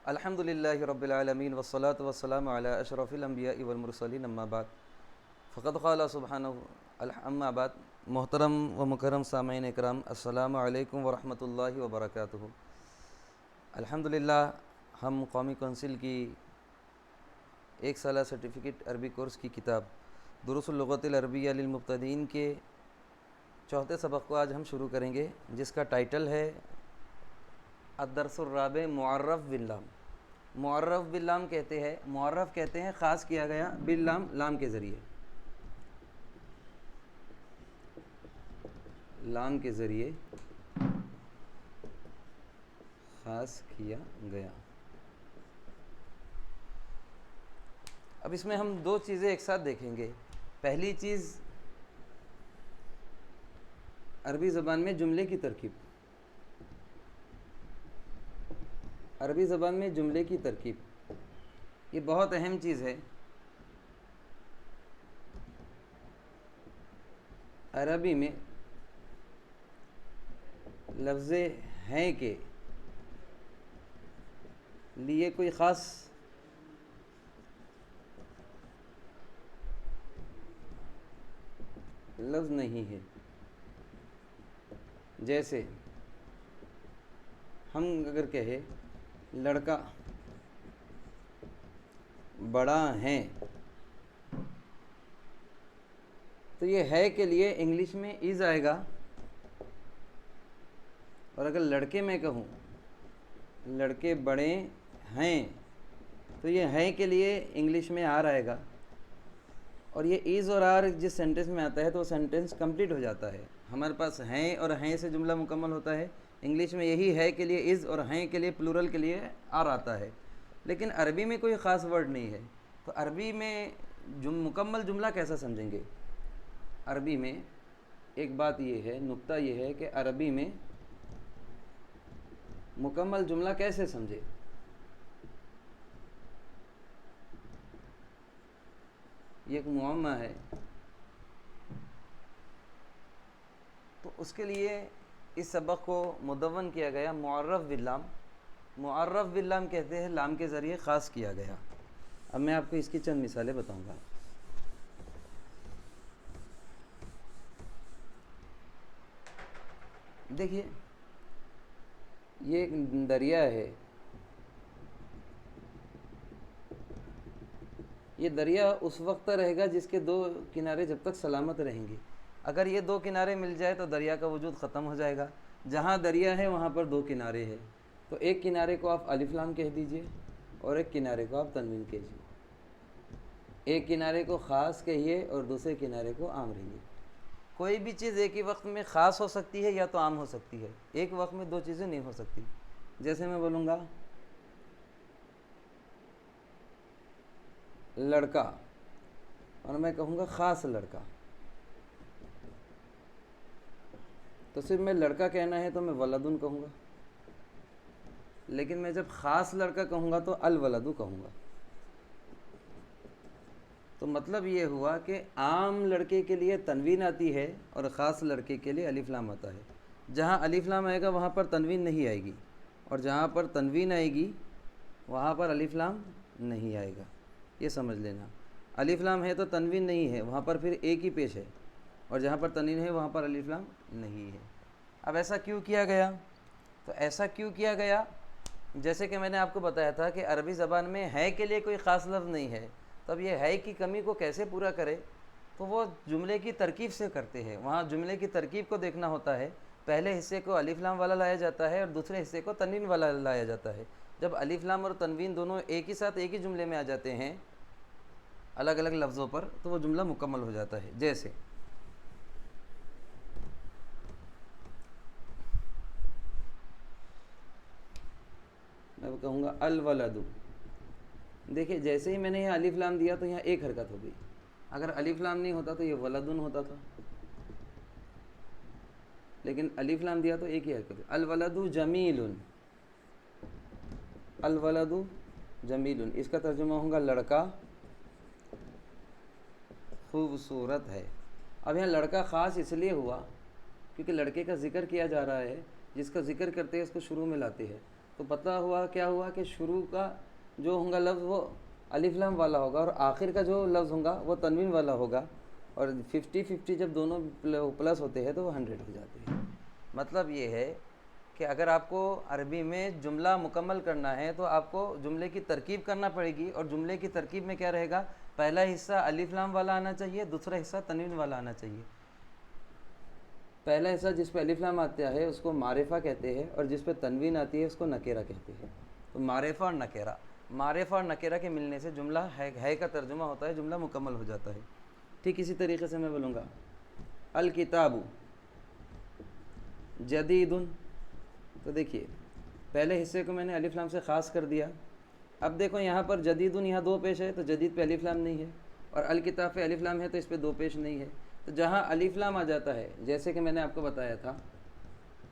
الحمد للہ رب العالمین والصلاة والسلام علی اشرف الانبیاء والمرسلین اما بعد فقد قال سبحانہ اما بعد. محترم و مکرم سامعین اکرام، السلام علیکم ورحمۃ اللہ وبرکاتہ. الحمدللہ ہم قومی کونسل کی ایک سالہ سرٹیفکیٹ عربی کورس کی کتاب دروس اللغۃ العربیہ للمبتدئین کے چوتھے سبق کو آج ہم شروع کریں گے، جس کا ٹائٹل ہے الدرس الرابع معرف باللام. معرف باللام کہتے ہیں خاص کیا گیا باللام، لام کے ذریعے، لام کے ذریعے خاص کیا گیا. اب اس میں ہم دو چیزیں ایک ساتھ دیکھیں گے. پہلی چیز عربی زبان میں جملے کی ترکیب. عربی زبان میں جملے کی ترکیب یہ بہت اہم چیز ہے. عربی میں لفظ ہیں کے لیے کوئی خاص لفظ نہیں ہے. جیسے ہم اگر کہیں لڑکا بڑا ہے، تو یہ ہے کے لیے انگلش میں از آئے گا، اور اگر لڑکے میں کہوں لڑکے بڑے ہیں تو یہ ہے کے لیے انگلش میں آر آئے گا. اور یہ از اور آر جس سینٹنس میں آتا ہے تو وہ سینٹنس کمپلیٹ ہو جاتا ہے. ہمارے پاس ہیں اور ہیں سے جملہ مکمل ہوتا ہے. انگلش میں یہی ہے کے لیے از اور ہیں کے لیے پلورل کے لیے آر آتا ہے. لیکن عربی میں کوئی خاص ورڈ نہیں ہے. تو عربی میں مکمل جملہ کیسا سمجھیں گے؟ عربی میں ایک بات یہ ہے، نقطہ یہ ہے کہ عربی میں مکمل جملہ کیسے سمجھے؟ یہ ایک معمہ ہے. تو اس کے لیے اس سبق کو مدون کیا گیا معرف باللام. معرف باللام کہتے ہیں لام کے ذریعے خاص کیا گیا. اب میں آپ کو اس کی چند مثالیں بتاؤں گا. دیکھیے، یہ ایک دریا ہے. یہ دریا اس وقت رہے گا جس کے دو کنارے جب تک سلامت رہیں گے. اگر یہ دو کنارے مل جائے تو دریا کا وجود ختم ہو جائے گا. جہاں دریا ہے وہاں پر دو کنارے ہیں، تو ایک کنارے کو آپ الف لام کہہ دیجئے اور ایک کنارے کو آپ تنوین کہیے. ایک کنارے کو خاص کہیے اور دوسرے کنارے کو عام رہیے. کوئی بھی چیز ایک ہی وقت میں خاص ہو سکتی ہے یا تو عام ہو سکتی ہے. ایک وقت میں دو چیزیں نہیں ہو سکتی. جیسے میں بولوں گا لڑکا اور میں کہوں گا خاص لڑکا، تو صرف میں لڑکا کہنا ہے تو میں ولدن کہوں گا. لیکن میں جب خاص لڑکا کہوں گا تو الولدو کہوں گا. تو مطلب یہ ہوا کہ عام لڑکے کے لیے تنوین آتی ہے اور خاص لڑکے کے لیے الف لام آتا ہے. جہاں الف لام آئے گا وہاں پر تنوین نہیں آئے گی، اور جہاں پر تنوین آئے گی وہاں پر الف لام نہیں آئے گا. یہ سمجھ لینا. الف لام ہے تو تنوین نہیں ہے، وہاں پر پھر ایک ہی پیش ہے، اور جہاں پر تنوین ہے وہاں پر الف لام نہیں ہے. اب ایسا کیوں کیا گیا؟ تو ایسا کیوں کیا گیا، جیسے کہ میں نے آپ کو بتایا تھا کہ عربی زبان میں ہے کے لیے کوئی خاص لفظ نہیں ہے. تو اب یہ ہے کی کمی کو کیسے پورا کرے؟ تو وہ جملے کی ترکیب سے کرتے ہیں. وہاں جملے کی ترکیب کو دیکھنا ہوتا ہے. پہلے حصے کو الف لام والا لایا جاتا ہے اور دوسرے حصے کو تنوین والا لایا جاتا ہے. جب الف لام اور تنوین دونوں ایک ہی ساتھ ایک ہی جملے میں آ جاتے ہیں الگ الگ لفظوں پر، تو وہ جملہ مکمل ہو جاتا ہے. جیسے میں کہوں گا الولد. دیکھیں جیسے ہی میں نے یہاں الف لام دیا تو یہاں ایک حرکت ہو گئی. اگر الف لام نہیں ہوتا تو یہ ولدن ہوتا تھا، لیکن الف لام دیا تو ایک ہی حرکت. الولد جمیل. الولد جمیل، اس کا ترجمہ ہوگا لڑکا خوبصورت ہے. اب یہاں لڑکا خاص اس لیے ہوا کیونکہ لڑکے کا ذکر کیا جا رہا ہے. جس کا ذکر کرتے ہیں اس کو شروع میں لاتے ہیں. تو پتہ ہوا کیا ہوا کہ شروع کا جو ہوگا لفظ وہ الف لام والا ہوگا اور آخر کا جو لفظ ہوگا وہ تنوین والا ہوگا، اور 50-50 جب دونوں پلس ہوتے ہیں تو وہ 100 ہو جاتے ہیں۔ مطلب یہ ہے کہ اگر آپ کو عربی میں جملہ مکمل کرنا ہے تو آپ کو جملے کی ترکیب کرنا پڑے گی، اور جملے کی ترکیب میں کیا رہے گا، پہلا حصہ الف لام والا آنا چاہیے، دوسرا حصہ تنوین والا آنا چاہیے۔ پہلا حصہ جس پہ الف لام آتا ہے اس کو معرفہ کہتے ہیں، اور جس پہ تنوین آتی ہے اس کو نکیرہ کہتے ہیں۔ تو معرفہ اور نکیرہ، معرفہ اور نکیرہ کے ملنے سے جملہ ہے کا ترجمہ ہوتا ہے، جملہ مکمل ہو جاتا ہے۔ ٹھیک اسی طریقے سے میں بولوں گا الکتاب جدید، تو دیکھیے پہلے حصے کو میں نے الف لام سے خاص کر دیا۔ اب دیکھو یہاں پر جدید یہاں دو پیش ہے، تو جدید پہ الف لام نہیں ہے، اور الکتاب پہ الف لام ہے تو اس پہ دو پیش نہیں ہے۔ تو جہاں الف لام آ جاتا ہے، جیسے کہ میں نے آپ کو بتایا تھا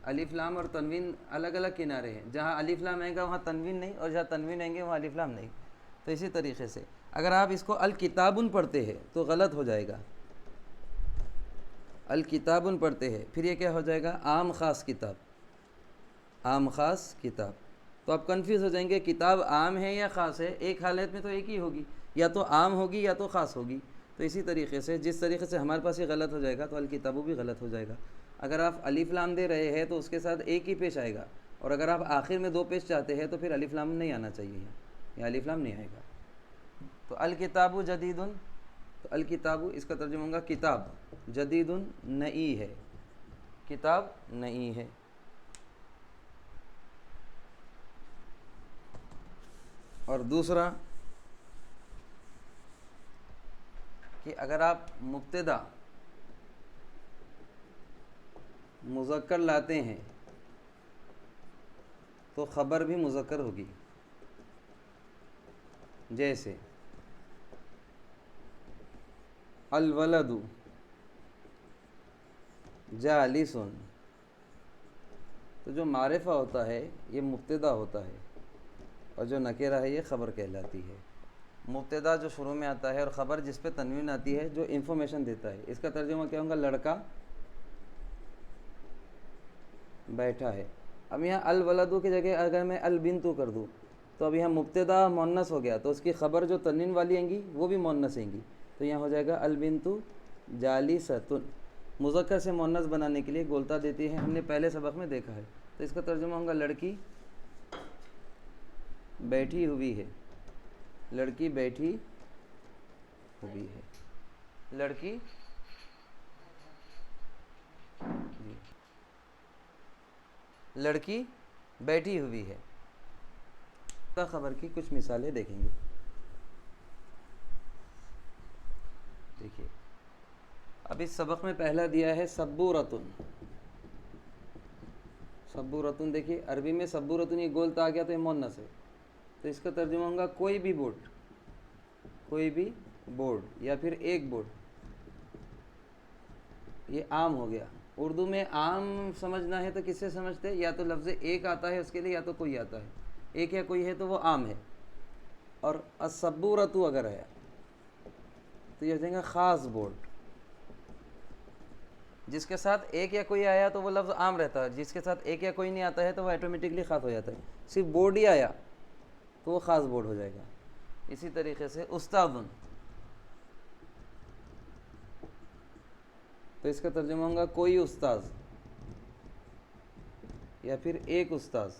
الف لام اور تنوین الگ الگ کنارے ہیں، جہاں الف لام آئے گا وہاں تنوین نہیں، اور جہاں تنوین آئیں گے وہاں الف لام نہیں۔ تو اسی طریقے سے اگر آپ اس کو الکتابن پڑھتے ہیں تو غلط ہو جائے گا، الکتابن پڑھتے ہیں پھر یہ کیا ہو جائے گا، عام خاص کتاب، عام خاص کتاب۔ تو آپ کنفیوز ہو جائیں گے کتاب عام ہے یا خاص ہے، ایک حالت میں تو ایک ہی ہوگی، یا تو عام ہوگی یا تو خاص ہوگی۔ تو اسی طریقے سے جس طریقے سے ہمارے پاس یہ غلط ہو جائے گا تو الکتابو بھی غلط ہو جائے گا۔ اگر آپ الف لام دے رہے ہیں تو اس کے ساتھ ایک ہی پیش آئے گا، اور اگر آپ آخر میں دو پیش چاہتے ہیں تو پھر الف لام نہیں آنا چاہیے، یا الف لام نہیں آئے گا۔ تو الکتاب جدید، تو الکتاب اس کا ترجمہ ہوگا کتاب، جدید نئی ہے، کتاب نئی ہے۔ اور دوسرا کہ اگر آپ مبتدا مذکر لاتے ہیں تو خبر بھی مذکر ہوگی، جیسے الولد جالس، تو جو معرفہ ہوتا ہے یہ مبتدا ہوتا ہے، اور جو نکرہ ہے یہ خبر کہلاتی ہے۔ مبتدا جو شروع میں آتا ہے اور خبر جس پہ تنوین آتی ہے جو انفارمیشن دیتا ہے، اس کا ترجمہ کیا ہوگا، لڑکا بیٹھا ہے۔ اب یہاں الولدو کی جگہ اگر میں البنتو کر دوں تو اب یہاں مبتدا مؤنث ہو گیا، تو اس کی خبر جو تنوین والی آئیں گی وہ بھی مؤنث آئیں گی، تو یہاں ہو جائے گا البنتو جالستن۔ مذکر سے مؤنث بنانے کے لیے گولتا دیتی ہے، ہم نے پہلے سبق میں دیکھا ہے۔ تو اس کا ترجمہ ہوگا لڑکی بیٹھی ہوئی ہے، لڑکی بیٹھی ہوئی ہے، لڑکی جی لڑکی بیٹھی ہوئی ہے۔ خبر کی کچھ مثالیں دیکھیں گے۔ دیکھیے اب اس سبق میں پہلا دیا ہے سبورتن، سبورتن دیکھیے عربی میں سبورتن یہ گولتا آ گیا تو یہ مؤنث ہے، تو اس کا ترجمہ ہوگا کوئی بھی بورڈ، کوئی بھی بورڈ یا پھر ایک بورڈ۔ یہ عام ہو گیا۔ اردو میں عام سمجھنا ہے تو کس سے سمجھتے، یا تو لفظ ایک آتا ہے اس کے لیے، یا تو کوئی آتا ہے، ایک یا کوئی ہے تو وہ عام ہے۔ اور السبورتو اگر ہے تو یہ ہو جائے گا خاص بورڈ، جس کے ساتھ ایک یا کوئی آیا تو وہ لفظ عام رہتا ہے، جس کے ساتھ ایک یا کوئی نہیں آتا ہے تو وہ آٹومیٹکلی خاص ہو جاتا ہے۔ صرف بورڈ ہی آیا تو وہ خاص بورڈ ہو جائے گا۔ اسی طریقے سے استاذن، تو اس کا ترجمہ ہوگا کوئی استاذ یا پھر ایک استاذ،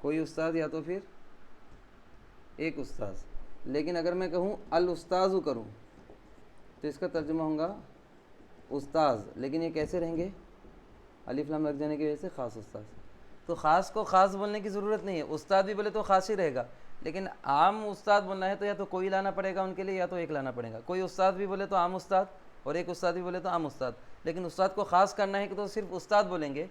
کوئی استاذ یا تو پھر ایک استاذ۔ لیکن اگر میں کہوں الاستاذ کروں تو اس کا ترجمہ ہوگا استاذ، لیکن یہ کیسے رہیں گے، الف لام لگ جانے کی وجہ سے خاص استاذ۔ تو خاص کو خاص بولنے کی ضرورت نہیں ہے، استاد بھی بولے تو خاص ہی رہے گا، لیکن عام استاد بولنا ہے تو یا تو کوئی لانا پڑے گا ان کے لیے، یا تو ایک لانا پڑے گا۔ کوئی استاد بھی بولے تو عام استاد، اور ایک استاد بھی بولے تو عام استاد، لیکن استاد کو خاص کرنا ہے کہ تو صرف استاد بولیں گے،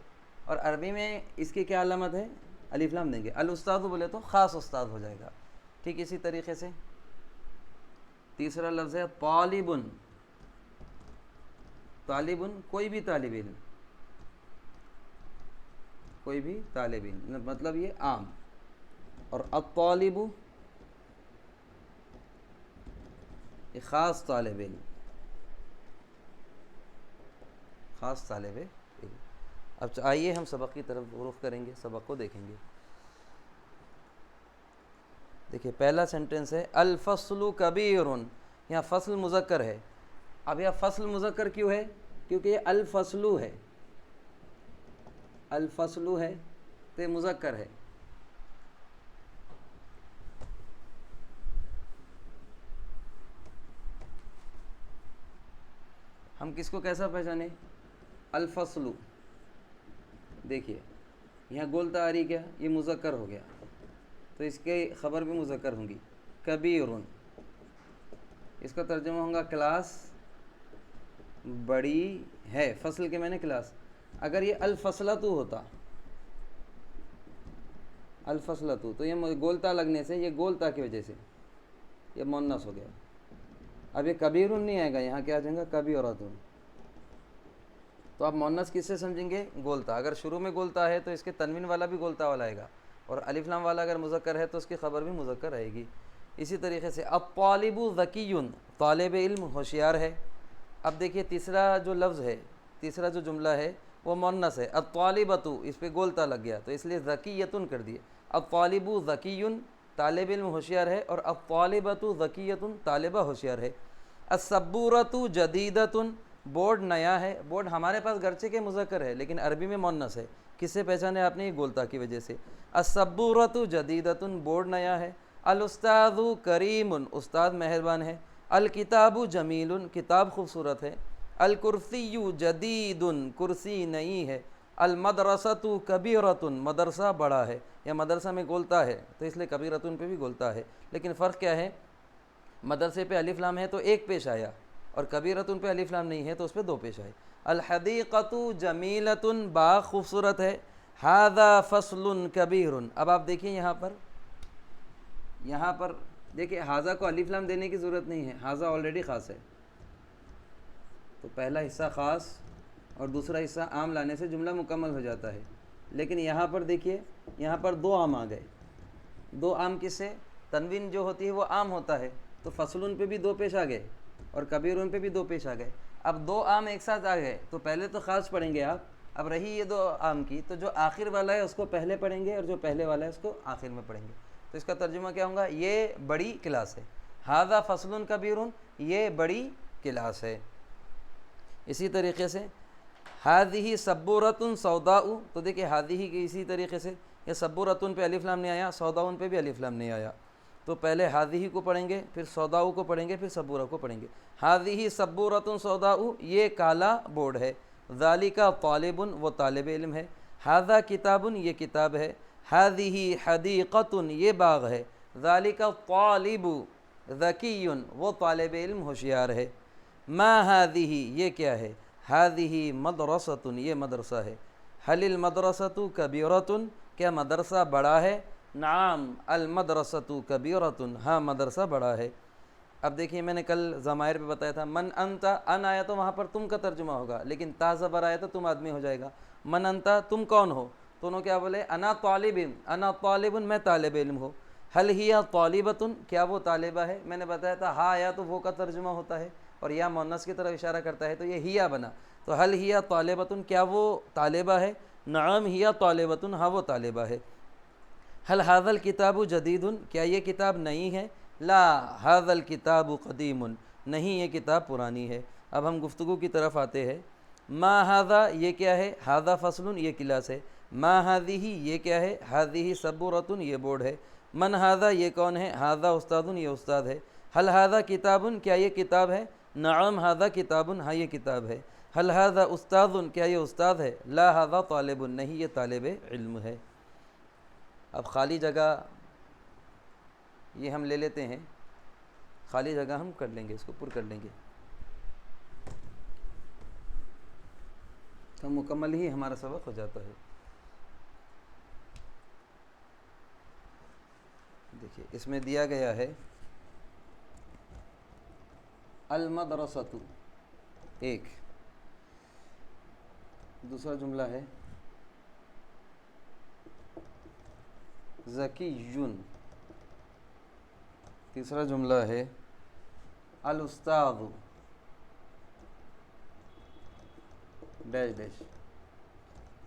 اور عربی میں اس کی کیا علامت ہے، الف لام دیں گے۔ الاستاذ بولے تو خاص استاد ہو جائے گا۔ ٹھیک اسی طریقے سے تیسرا لفظ ہے طالبن، طالبن کوئی بھی طالب علم، کوئی بھی طالب علم، مطلب یہ عام۔ اور الطالب یہ خاص طالب علم، خاص طالب علم۔ اب آئیے ہم سبق کی طرف رخ کریں گے، سبق کو دیکھیں گے۔ دیکھیے پہلا سینٹنس ہے الفصل کبیر، یہاں فصل مذکر ہے۔ اب یہ فصل مذکر کیوں ہے؟ کیونکہ یہ الفصل ہے، الفصل ہے تو یہ مذکر ہے۔ ہم کس کو کیسا پہچانے؟ الفصل، دیکھیے یہاں گولتا آ رہی کیا، یہ مذکر ہو گیا تو اس کے خبر بھی مذکر ہوں گی۔ کبیر، اس کا ترجمہ ہوگا کلاس بڑی ہے، فصل کے میں نے کلاس۔ اگر یہ الفصلۃ ہوتا، الفصلۃ، تو یہ گولتا لگنے سے، یہ گولتا کی وجہ سے یہ مؤنث ہو گیا۔ اب یہ کبیر نہیں آئے گا، یہاں کیا آ جائے گا؟ کبیرۃ۔ تو آپ مؤنث کس سے سمجھیں گے؟ گولتا۔ اگر شروع میں گولتا ہے تو اس کے تنوین والا بھی گولتا والا آئے گا، اور الف لام والا اگر مذکر ہے تو اس کی خبر بھی مذکر آئے گی۔ اسی طریقے سے الطالب ذکی، طالب علم ہوشیار ہے۔ اب دیکھیے تیسرا جو لفظ ہے، تیسرا جو جملہ ہے وہ مؤنث ہے، الطالبۃ، اس پہ گولتا لگ گیا تو اس لیے ذکیۃ کر دیا۔ الطالب ذکی، طالب علم ہوشیار ہے، اور الطالبۃ ذکیۃ، طالبہ ہوشیار ہے۔ السبورۃ جدیدۃ، بورڈ نیا ہے۔ بورڈ ہمارے پاس گرچہ کے مذکر ہے لیکن عربی میں مؤنث ہے، کس سے پہچانے آپ نے؟ یہ گولتا کی وجہ سے۔ السبورۃ جدیدۃ، بورڈ نیا ہے۔ الاستاذ کریم، استاد مہربان ہے۔ الکتاب جمیل، کتاب خوبصورت ہے۔ الکرسی جدید، کرسی نئی ہے۔ المدرسۃ کبیرۃ، مدرسہ بڑا ہے۔ یا مدرسہ میں گولتا ہے تو اس لیے کبیرۃ پہ بھی گولتا ہے، لیکن فرق کیا ہے؟ مدرسے پہ الف لام ہے تو ایک پیش آیا، اور کبیرۃ پہ الف لام نہیں ہے تو اس پہ دو پیش آئے۔ الحدیقۃ جمیلۃ، باغ خوبصورت ہے۔ ھذا فصل کبیر، اب آپ دیکھیں یہاں پر دیکھیں ھذا کو الف لام دینے کی ضرورت نہیں ہے، ھذا آلریڈی خاص ہے، تو پہلا حصہ خاص اور دوسرا حصہ عام لانے سے جملہ مکمل ہو جاتا ہے۔ لیکن یہاں پر دیکھیے، یہاں پر دو عام آ گئے۔ دو عام کس سے؟ تنوین جو ہوتی ہے وہ عام ہوتا ہے، تو فصلن پہ بھی دو پیش آ گئے اور کبیرن پہ بھی دو پیش آ گئے۔ اب دو عام ایک ساتھ آ گئے تو پہلے تو خاص پڑھیں گے آپ، اب رہی یہ دو عام کی تو جو آخر والا ہے اس کو پہلے پڑھیں گے اور جو پہلے والا ہے اس کو آخر میں پڑھیں گے۔ تو اس کا ترجمہ کیا ہوگا؟ یہ بڑی کلاس ہے۔ ھذا فصل کبیر، یہ بڑی کلاس ہے۔ اسی طریقے سے ھذہ سبورۃ سوداء، تو دیکھیں ھذہ کی اسی طریقے سے یہ سبورۃ پہ الف لام نہیں آیا، سوداء پہ بھی الف لام نہیں آیا، تو پہلے ھذہ کو پڑھیں گے، پھر سوداء کو پڑھیں گے، پھر سبورہ کو پڑھیں گے۔ ھذہ سبورۃ سوداء، یہ کالا بورڈ ہے۔ ذالک طالب، وہ طالب علم ہے۔ ھذا کتاب، یہ کتاب ہے۔ ھذہ حدیقۃ، یہ باغ ہے۔ ذالک طالب ذکی، وہ طالب علم ہوشیار ہے۔ ما ھذہ، یہ کیا ہے؟ ھذہ مدرسۃ، یہ مدرسہ ہے۔ ھل المدرسۃ کبیرۃ، کیا مدرسہ بڑا ہے؟ نعم المدرسۃ کبیرۃ، ہاں مدرسہ بڑا ہے۔ اب دیکھیے میں نے کل ضمائر پہ بتایا تھا، من انت، ان آیا تو وہاں پر تم کا ترجمہ ہوگا، لیکن تا زبر آیا تو تم آدمی ہو جائے گا۔ من انت، تم کون ہو؟ تو انہوں کیا بولے؟ انا طالب، انا طالب، میں طالب علم ہوں۔ حل ہی طالبۃ، کیا وہ طالبہ ہے؟ میں نے بتایا تھا ہا آیا تو وہ کا ترجمہ ہوتا ہے اور یا مؤنث کی طرف اشارہ کرتا ہے تو یہ ہیا بنا، تو حل ہی طالبۃ، کیا وہ طالبہ ہے؟ نعم ہی طالبۃ، ہاں وہ طالبہ ہے۔ حل ھذا الکتاب جدید، کیا یہ کتاب نئی ہے؟ لا ھذا الکتاب قدیم، نہیں یہ کتاب پرانی ہے۔ اب ہم گفتگو کی طرف آتے ہیں۔ ما ھذا، یہ کیا ہے؟ ھذا فصل، یہ کلاس ہے۔ ما ھذہ، یہ کیا ہے؟ ھذہ سبورۃ، یہ بورڈ ہے۔ من ھذا، یہ کون ہے؟ ھذا استاد، یہ استاد ہے۔ حل ھذا کتاب، کیا یہ کتاب ہے؟ نعم ھذا کتاب، ہاں یہ کتاب ہے۔ حل ھذا استاد، کیا یہ استاد ہے؟ لا ھذا طالب، نہیں یہ طالب علم ہے۔ اب خالی جگہ یہ ہم لے لیتے ہیں، خالی جگہ ہم کر لیں گے، اس کو پر کر لیں گے تو مکمل ہی ہمارا سبق ہو جاتا ہے۔ دیکھیے اس میں دیا گیا ہے المدرسۃ، ایک دوسرا جملہ ہے ذکیٌ، تیسرا جملہ ہے الاستاذ ڈیش ڈیش،